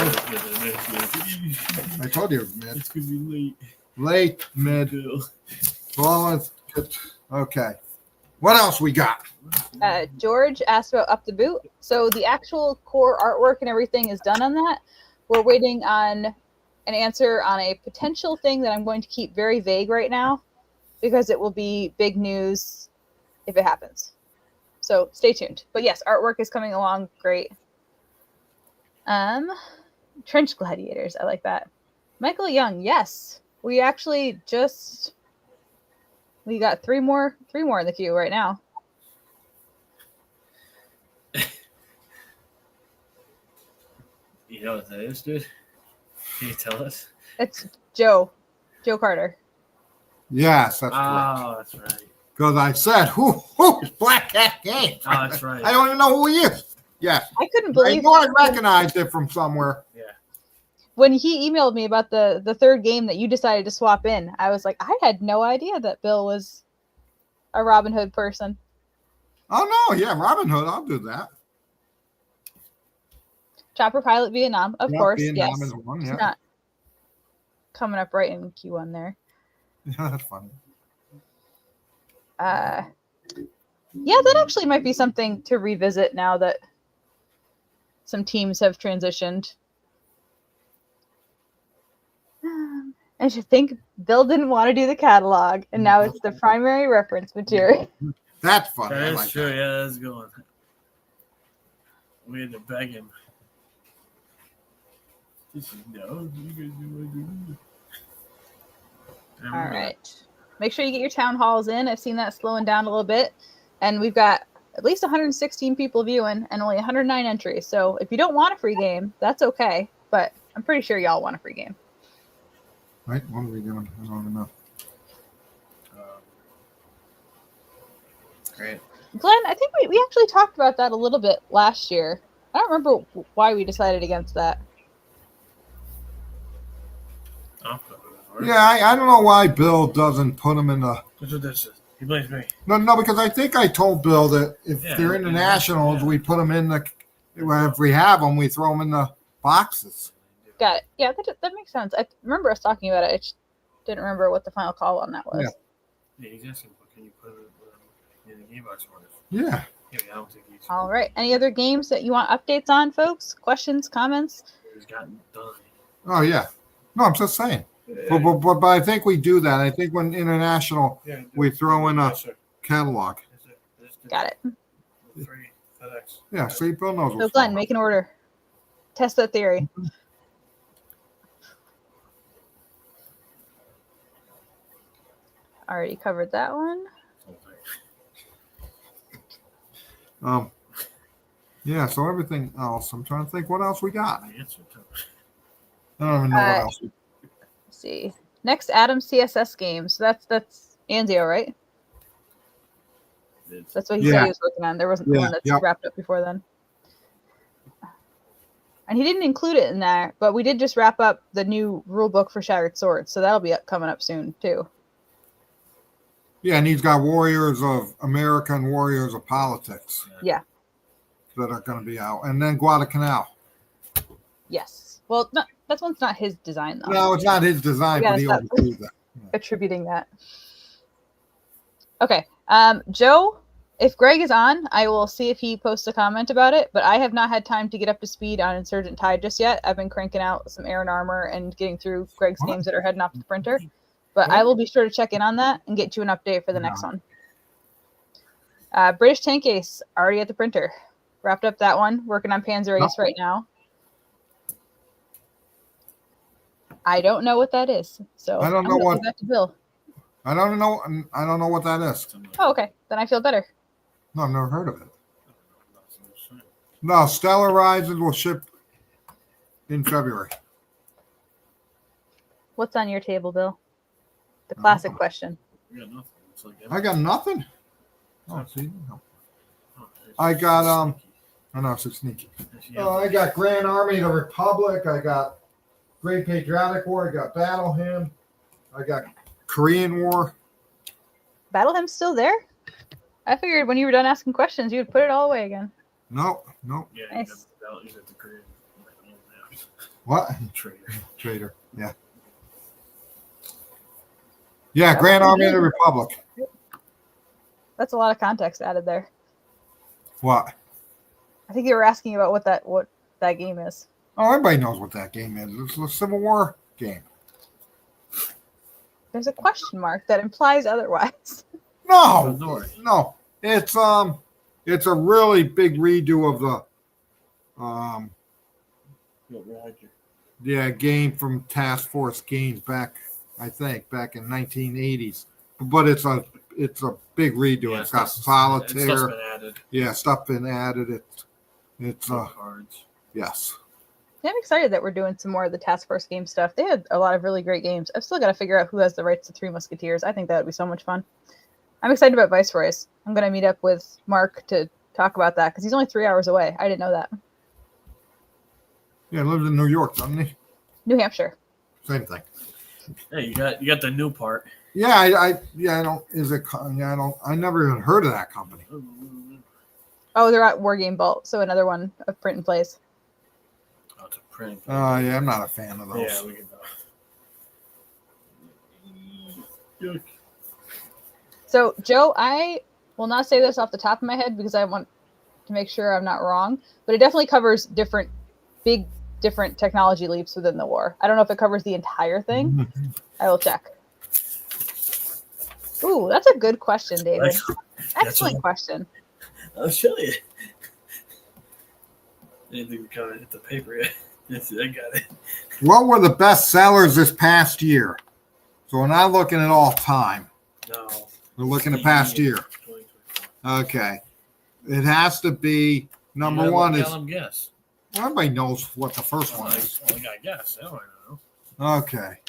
I told you it was mid. It's gonna be late. Late, mid. Well, okay. What else we got? George asked about Up the Boot. So the actual core artwork and everything is done on that. We're waiting on an answer on a potential thing that I'm going to keep very vague right now because it will be big news if it happens. So stay tuned. But yes, artwork is coming along great. Trench Gladiators. I like that. Michael Young. Yes. We actually we got three more in the queue right now. You know what that is, dude? Can you tell us? It's Joe Carter. Yes, that's correct. Oh, that's right. Because I said, who's Black Cat Games? Oh, that's right. I don't even know who he is. Yes. I couldn't believe I know I recognized it from somewhere. Yeah. When he emailed me about the third game that you decided to swap in. I was like, I had no idea that Bill was a Robin Hood person. Oh, no. Yeah, Robin Hood. I'll do that. Chopper Pilot Vietnam, of course. Vietnam Yes. is one, It's yeah. not coming up right in Q1 there. Yeah, that's funny. Yeah, that actually might be something to revisit now that some teams have transitioned. I should think Bill didn't want to do the catalog, and now it's the primary reference material. That's funny. I That is like true. that. Yeah, that's going. We had to beg him. No, you guys do what you do. All right. Make sure you get your town halls in. I've seen that slowing down a little bit. And we've got at least 116 people viewing and only 109 entries. So if you don't want a free game, that's okay. But I'm pretty sure y'all want a free game. Right? What are we doing? I don't even know. Great. Glenn, I think we actually talked about that a little bit last year. I don't remember why we decided against that. Yeah, I don't know why Bill doesn't put them in the. That's what this is. He blames me. No, because I think I told Bill that if Yeah, they're internationals, yeah. we put them in the. If we have them, we throw them in the boxes. Got it. Yeah, that makes sense. I remember us talking about it. I just didn't remember what the final call on that was. Yeah, he's asking, can you put it in the game box for us? Yeah. Yeah, I don't think he's. All right. Any other games that you want updates on, folks? Questions, comments? He's gotten done. Oh yeah. No, I'm just saying. But I think we do that. I think when international, we throw in a catalog. Got it. Three FedEx. Yeah. See, Bill knows So what's Glenn, going on. make an order. Test that theory. Already covered that one. Yeah. So everything else, I'm trying to think what else we got. The answer to I don't even know what else. Let's see. Next, Adam CSS game. So that's Anzio, right? it. That's what he said he was working on. There wasn't one that's wrapped up before then. And he didn't include it in there, but we did just wrap up the new rule book for Shattered Swords, so that'll be coming up soon too. Yeah, and he's got Warriors of America and Warriors of Politics. Yeah. That are going to be out, and then Guadalcanal. Yes. Well, that one's not his design though. No, it's not his design, but he oversees that. Attributing that. Okay. Joe, if Greg is on, I will see if he posts a comment about it, but I have not had time to get up to speed on Insurgent Tide just yet. I've been cranking out some Air and Armor and getting through Greg's games that are heading off to the printer. But I will be sure to check in on that and get you an update for the next one. British Tank Ace, already at the printer. Wrapped up that one. Working on Panzer Ace right now. I don't know what that is. So I don't know what. Back to Bill. I don't know. I don't know what that is. Oh, okay. Then I feel better. No, I've never heard of it. No, Stellar Rises will ship in February. What's on your table, Bill? The classic question. We got nothing. It's like I got nothing. Oh, see, no. Oh, it's I got sneaky. I know it's so sneaky. Yeah. I got Grand Army of the Republic. I got Great Patriotic War. I got Battle Hymn. I got Korean War. Battle Hymn's still there? I figured when you were done asking questions, you would put it all away again. No. Yeah, Nice. you got the Korean. What? Trader. Yeah. Yeah, Grand Army of the Republic. That's a lot of context added there. What? I think you were asking about what that game is. Oh, everybody knows what that game is. It's a Civil War game. There's a question mark that implies otherwise. No. It's a really big redo of the game from Task Force Games back in 1980s. But it's a big redo. Yeah, it's got solitaire. Stuff's been added. Yeah, stuff been added. It's cards. yes. Yeah, I'm excited that we're doing some more of the Task Force game stuff. They had a lot of really great games. I've still got to figure out who has the rights to Three Musketeers. I think that would be so much fun. I'm excited about Viceroys. I'm going to meet up with Mark to talk about that because he's only 3 hours away. I didn't know that. Yeah, he lives in New York, doesn't he? New Hampshire. Same thing. Hey, you got the new part. Yeah, I don't. Is it? Yeah, I don't. I never even heard of that company. Oh, they're at War Game Vault, so another one of print and plays. Oh, it's a print. Yeah, I'm not a fan of those. Yeah, we can go. So, Joe, I will not say this off the top of my head because I want to make sure I'm not wrong, but it definitely covers different technology leaps within the war. I don't know if it covers the entire thing. I will check. Ooh, that's a good question, David. Excellent question. I'll show you. I didn't think we covered hit the paper yet. Yes, I got it. What were the best sellers this past year? So we're not looking at all time. No. We're looking at past year. Okay. It has to be number one is. Let them guess. Well, everybody knows what the first one is. I got to guess. I don't know. Okay.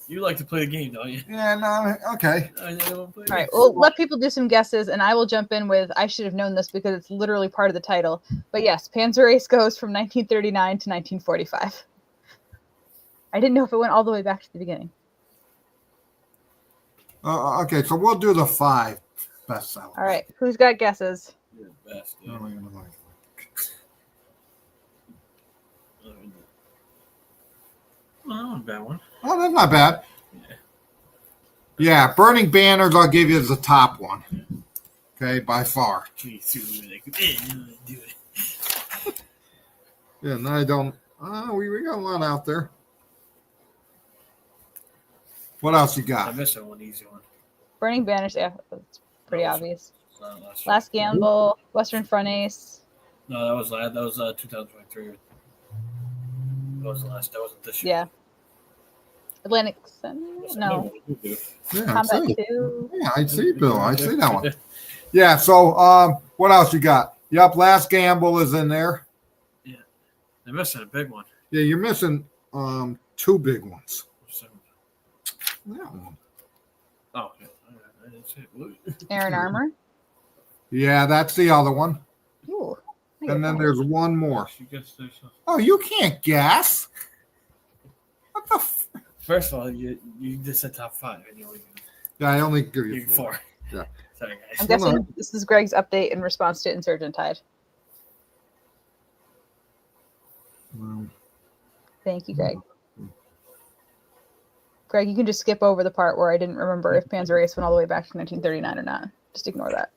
You like to play the game, don't you? Yeah, no, okay. All right, well, let people do some guesses, and I will jump in with, I should have known this because it's literally part of the title. But yes, Panzer Ace goes from 1939 to 1945. I didn't know if it went all the way back to the beginning. Okay, so we'll do the 5 best sellers. All right, who's got guesses? You're the best. Yeah. Oh, not a bad one. Oh, that's not bad. Yeah, Burning Banners, I'll give you as the top one. Okay, by far. Do it. Yeah, no, I don't. We got a lot out there. What else you I'm got? missing one easy one. Burning Banners, yeah, that's pretty obvious. Last Last Gamble, Western Front Ace. No, that was 2023. That was the last. That wasn't this year. Yeah. Atlantic Sun? No. Yeah, Combat I see. 2. Yeah, I see, Bill. I see that one. Yeah, so what else you got? Yep, Last Gamble is in there. Yeah. They're missing a big one. Yeah, you're missing 2 big ones. That one. Oh, yeah. I didn't see it. Iron Armor. Yeah, that's the other one. Ooh. And then there's one more. You guessed this one. Oh, you can't guess. What the First of all, you just said top 5. And Yeah, I only give you you 4. 4. Yeah. Sorry, I'm guys. guessing this is Greg's update in response to Insurgent Tide. Thank you, Greg. Greg, you can just skip over the part where I didn't remember if Panzer Ace went all the way back to 1939 or not. Just ignore that.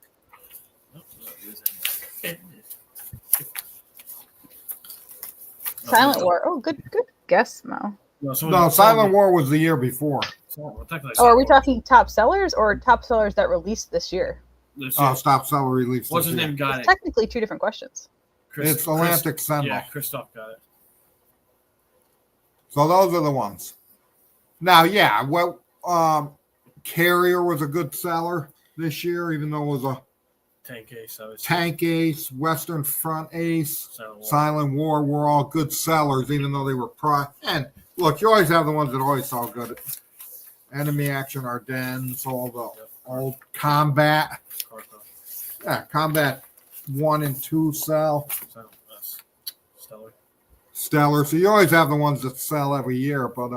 Silent War. Oh, good guess, Mo. No, Silent War was the year before. Oh, are we talking top sellers or top sellers that released this year? Stop Seller release. What's his name? Got It's it. technically 2 different questions. It's Atlantic Sentinel. Yeah, Christoph got it. So those are the ones. Now, yeah, well, Carrier was a good seller this year, even though it was a Tank Ace. Tank Ace, Western Front Ace, Silent War were all good sellers, even though they were And look, you always have the ones that always sell good. Enemy Action Ardennes, all the old Combat. Yeah, Combat 1 and 2 sell. Stellar. So you always have the ones that sell every year, but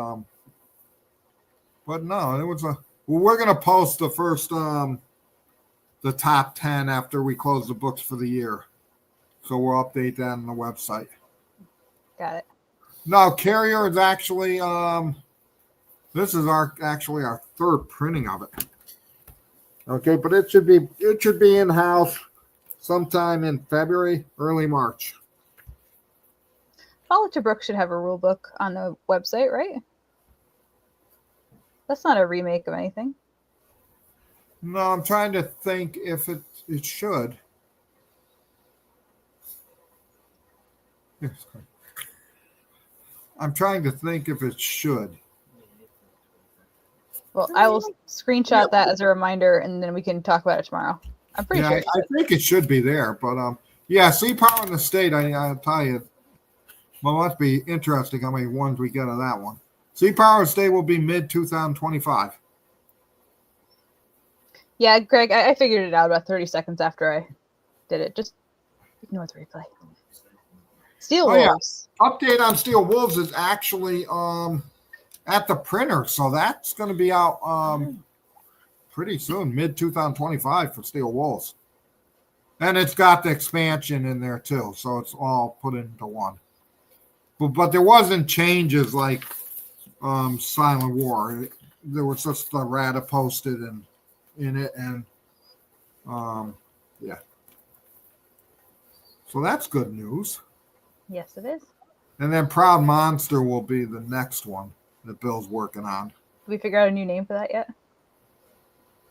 no, it was a. Well, we're gonna post the first the top 10 after we close the books for the year, so we'll update that on the website. Got it. No, Carrier is actually this is our 3rd printing of it. Okay, but it should be in house sometime in February, early March. Follow to Brook should have a rule book on the website, right? That's not a remake of anything. No, I'm trying to think if it should. I'm trying to think if it should. Well, I will screenshot that as a reminder, and then we can talk about it tomorrow. I'm pretty sure. I think it should be there, but yeah, Sea Power in the State. I'll tell you, well, it must be interesting how many ones we get of that one. Sea Power in the State will be mid-2025. Yeah, Greg, I figured it out about 30 seconds after I did it. Just ignore the replay. Steel Wolves. Yeah. Update on Steel Wolves is actually at the printer, so that's going to be out pretty soon, mid-2025 for Steel Wolves. And it's got the expansion in there too, so it's all put into one. but there wasn't changes like Silent War. There was just the errata posted in it, and yeah. So that's good news. Yes, it is. And then Proud Monster will be the next one that Bill's working on. Did we figure out a new name for that yet?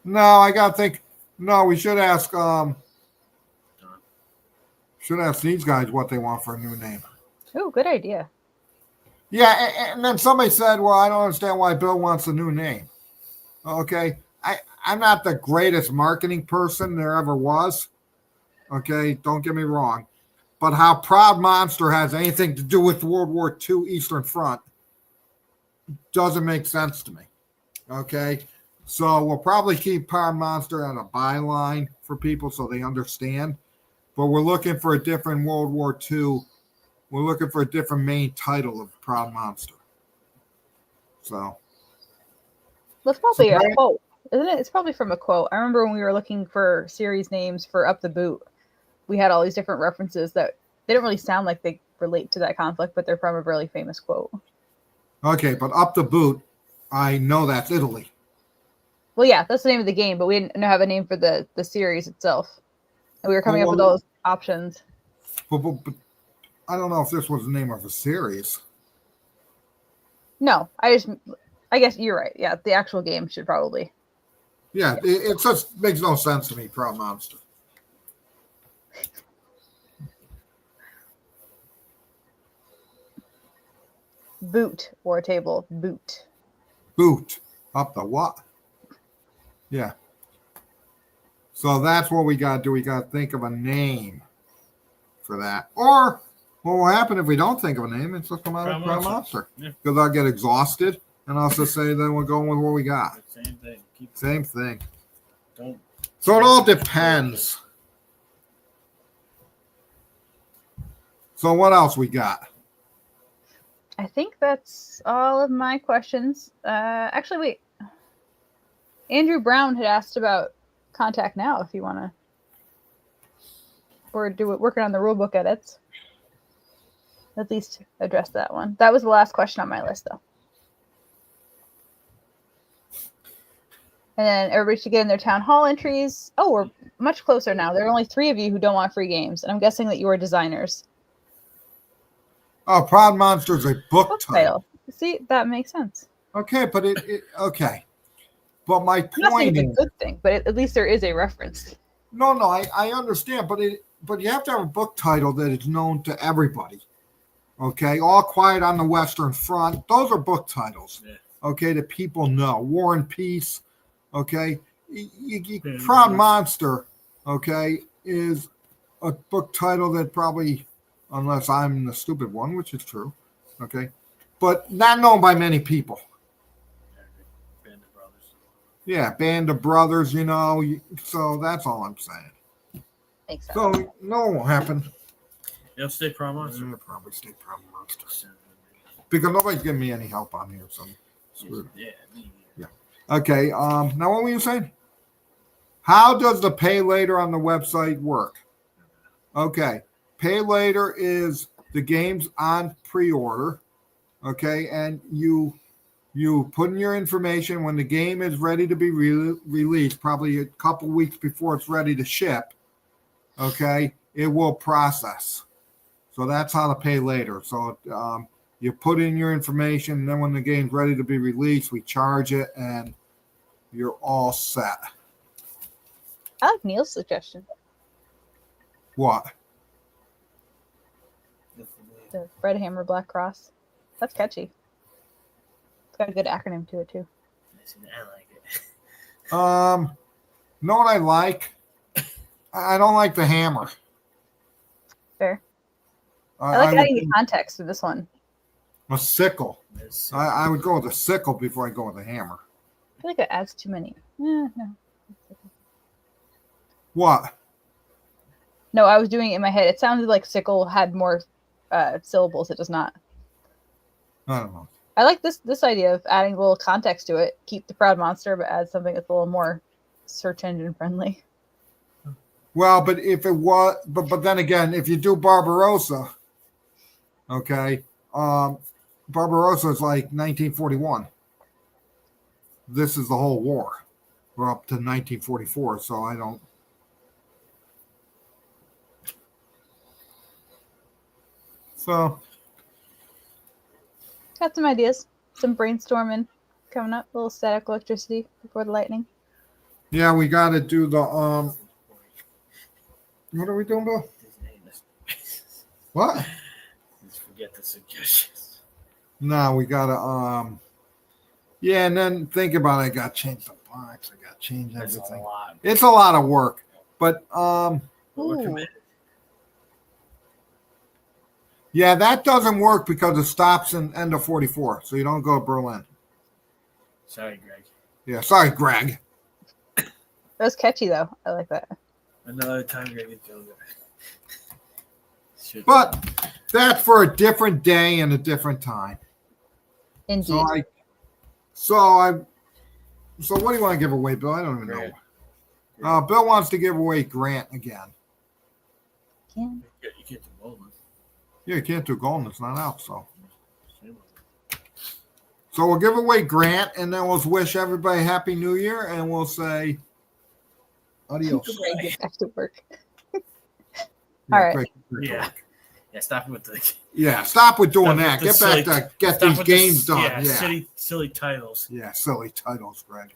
No, I gotta think. No, we should ask these guys what they want for a new name. Oh, good idea. Yeah, and then somebody said, well, I don't understand why Bill wants a new name. Okay. I'm not the greatest marketing person there ever was. Okay, don't get me wrong. But how Proud Monster has anything to do with World War II Eastern Front doesn't make sense to me. Okay, so we'll probably keep Proud Monster on a byline for people so they understand. But we're looking for a different World War II. We're looking for a different main title of Proud Monster. So. That's probably a quote, isn't it? It's probably from a quote. I remember when we were looking for series names for Up the Boot, we had all these different references that they don't really sound like they relate to that conflict, but they're from a really famous quote. Okay, but Up the Boot, I know that's Italy. Well, yeah, that's the name of the game, but we didn't have a name for the series itself. And we were coming up with those options. But I don't know if this was the name of a series. No, I guess you're right. Yeah, the actual game should probably. Yeah, it just makes no sense to me, Proud Monster. Boot or table. Boot. Boot. Up the what? Yeah. So that's what we got to do. We got to think of a name for that. Or what will happen if we don't think of a name? It's just come out of Proud Monster. Because I'll get exhausted, and I'll just say then we're going with what we got. Same thing. Same thing. Don't. So it all depends. So what else we got? I think that's all of my questions. Actually, wait. Andrew Brown had asked about Contact Now, if you want to. Or working on the rulebook edits. At least address that one. That was the last question on my list, though. And then everybody should get in their town hall entries. Oh, we're much closer now. There are only 3 of you who don't want free games. And I'm guessing that you are designers. Oh, Proud Monster is a book title. See, that makes sense. Okay, but okay. But my point I'm not saying it's a good thing, but at least there is a reference. No, I understand, but you have to have a book title that is known to everybody. Okay, All Quiet on the Western Front. Those are book titles. Yeah. Okay, that people know. War and Peace. Okay, Proud Monster. Okay, is a book title that probably, unless I'm the stupid one, which is true. Okay, but not known by many people. Band of Brothers. Yeah, Band of Brothers. So that's all I'm saying. Makes sense. So no, it won't happen. You'll stay Proud Monster. Yeah, probably stay Proud Monster. Because nobody's giving me any help on here, so I'm screwed. Yeah. Okay. Now what were you saying? How does the pay later on the website work? Okay. Pay later is the game's on pre-order. Okay, and you put in your information when the game is ready to be released, probably a couple weeks before it's ready to ship. Okay, it will process. So that's how to pay later. So you put in your information, and then when the game's ready to be released, we charge it, and you're all set. I like Neil's suggestion. What? The Red Hammer Black Cross. That's catchy. It's got a good acronym to it, too. I like it. Know what I like? I don't like the hammer. Fair. I like adding the context to this one. A sickle. I would go with a sickle before I go with a hammer. I feel like it adds too many. No. What? No, I was doing it in my head. It sounded like sickle had more syllables. It does not. I don't know. I like this idea of adding a little context to it. Keep the Proud Monster, but add something that's a little more search engine friendly. Well, but if it was, but then again, if you do Barbarossa, okay, Barbarossa is like 1941. This is the whole war. We're up to 1944, so I don't. So Got some ideas. Some brainstorming coming up. A little static electricity before the lightning. yeah, we got to do the What are we doing, Bill? What? Just forget the suggestions. No, we got to Yeah, and then think about it. I got to change the box. I got to change That's everything. a lot. It's a lot of work, but But we're Ooh. committed. yeah, that doesn't work because it stops in end of 44, so you don't go to Berlin. Sorry, Greg. Yeah, sorry, Greg. That was catchy though. I like that. Another time, Greg is doing it. But that's for a different day and a different time. Indeed. So what do you want to give away, Bill? I don't even know. Grant. Bill wants to give away Grant again. Yeah. You can't do Golden. Yeah, you can't do Golden. It's not out, so. So we'll give away Grant, and then we'll wish everybody Happy New Year, and we'll say adios. Goodbye, get back to work. Yeah, All right. great Yeah. work. Yeah, stop with the Yeah, stop with doing Stop that. with Get the back silly- to get stop these with games the, done. Yeah, silly titles. yeah, silly titles, Greg.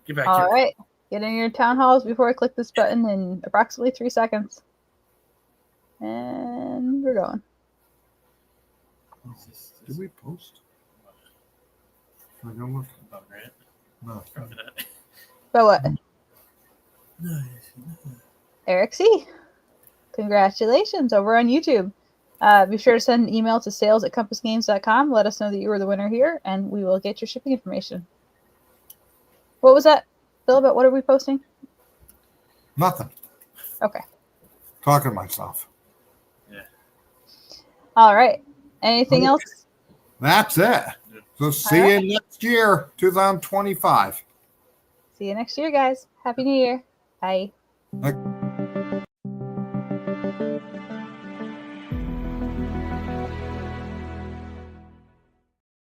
Get back All here. right. Get in your town halls before I click this button in approximately 3 seconds. And we're going. Did we post? Should I go look? About Grant? No. Probably not. But what? No. Eric C. Congratulations over on YouTube. Be sure to send an email to sales@compassgames.com. Let us know that you were the winner here, and we will get your shipping information. What was that, Bill? About what are we posting? Nothing. Okay. Talking to myself. All right. Anything Okay. else? That's it. So see All right. you next year, 2025. See you next year, guys. Happy New Year. Bye. Like,